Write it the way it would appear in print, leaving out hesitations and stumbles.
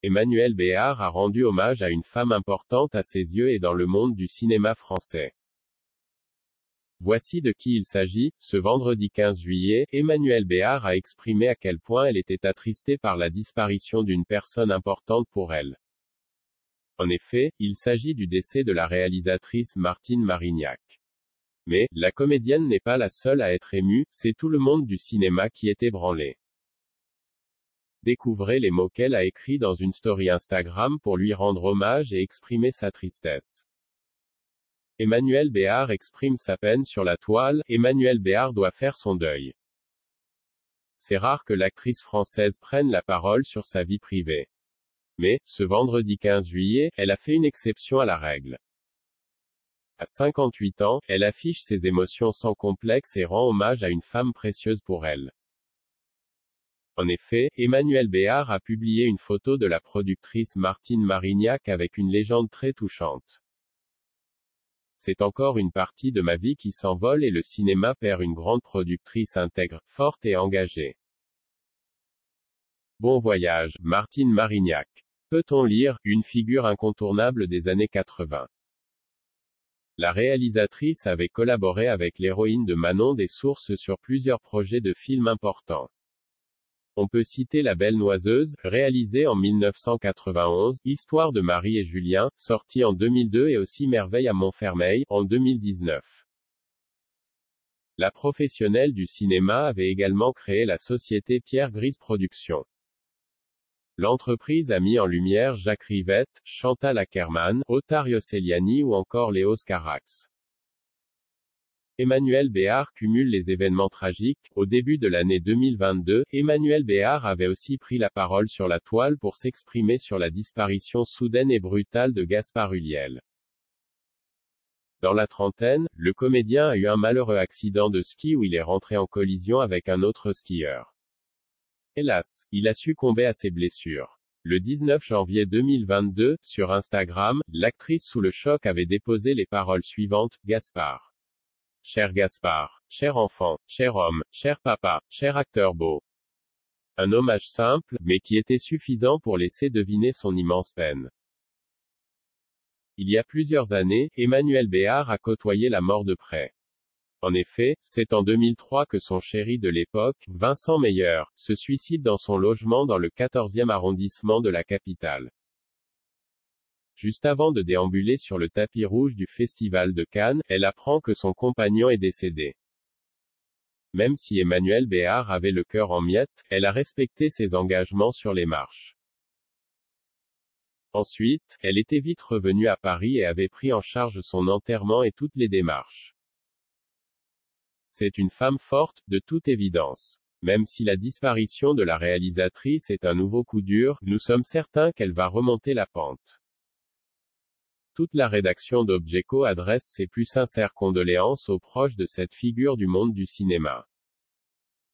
Emmanuelle Béard a rendu hommage à une femme importante à ses yeux et dans le monde du cinéma français. Voici de qui il s'agit. Ce vendredi 15 juillet, Emmanuelle Béard a exprimé à quel point elle était attristée par la disparition d'une personne importante pour elle. En effet, il s'agit du décès de la réalisatrice Martine Marignac. Mais, la comédienne n'est pas la seule à être émue, c'est tout le monde du cinéma qui est ébranlé. Découvrez les mots qu'elle a écrits dans une story Instagram pour lui rendre hommage et exprimer sa tristesse. Emmanuelle Béard exprime sa peine sur la toile. Emmanuelle Béard doit faire son deuil. C'est rare que l'actrice française prenne la parole sur sa vie privée. Mais, ce vendredi 15 juillet, elle a fait une exception à la règle. À 58 ans, elle affiche ses émotions sans complexe et rend hommage à une femme précieuse pour elle. En effet, Emmanuelle Béard a publié une photo de la productrice Martine Marignac avec une légende très touchante. C'est encore une partie de ma vie qui s'envole et le cinéma perd une grande productrice intègre, forte et engagée. Bon voyage, Martine Marignac. Peut-on lire, une figure incontournable des années 80. La réalisatrice avait collaboré avec l'héroïne de Manon des Sources sur plusieurs projets de films importants. On peut citer La Belle Noiseuse, réalisée en 1991, Histoire de Marie et Julien, sorti en 2002 et aussi Merveille à Montfermeil, en 2019. La professionnelle du cinéma avait également créé la société Pierre Grise Productions. L'entreprise a mis en lumière Jacques Rivette, Chantal Akerman, Otario Celiani ou encore Léos Carax. Emmanuelle Béard cumule les événements tragiques. Au début de l'année 2022, Emmanuelle Béard avait aussi pris la parole sur la toile pour s'exprimer sur la disparition soudaine et brutale de Gaspard Ulliel. Dans la trentaine, le comédien a eu un malheureux accident de ski où il est rentré en collision avec un autre skieur. Hélas, il a succombé à ses blessures. Le 19 janvier 2022, sur Instagram, l'actrice sous le choc avait déposé les paroles suivantes: Gaspard. Cher Gaspard, cher enfant, cher homme, cher papa, cher acteur beau. Un hommage simple, mais qui était suffisant pour laisser deviner son immense peine. Il y a plusieurs années, Emmanuelle Béard a côtoyé la mort de près. En effet, c'est en 2003 que son chéri de l'époque, Vincent Meyer, se suicide dans son logement dans le 14e arrondissement de la capitale. Juste avant de déambuler sur le tapis rouge du Festival de Cannes, elle apprend que son compagnon est décédé. Même si Emmanuelle Béard avait le cœur en miettes, elle a respecté ses engagements sur les marches. Ensuite, elle était vite revenue à Paris et avait pris en charge son enterrement et toutes les démarches. C'est une femme forte, de toute évidence. Même si la disparition de la réalisatrice est un nouveau coup dur, nous sommes certains qu'elle va remonter la pente. Toute la rédaction d'Objeco adresse ses plus sincères condoléances aux proches de cette figure du monde du cinéma.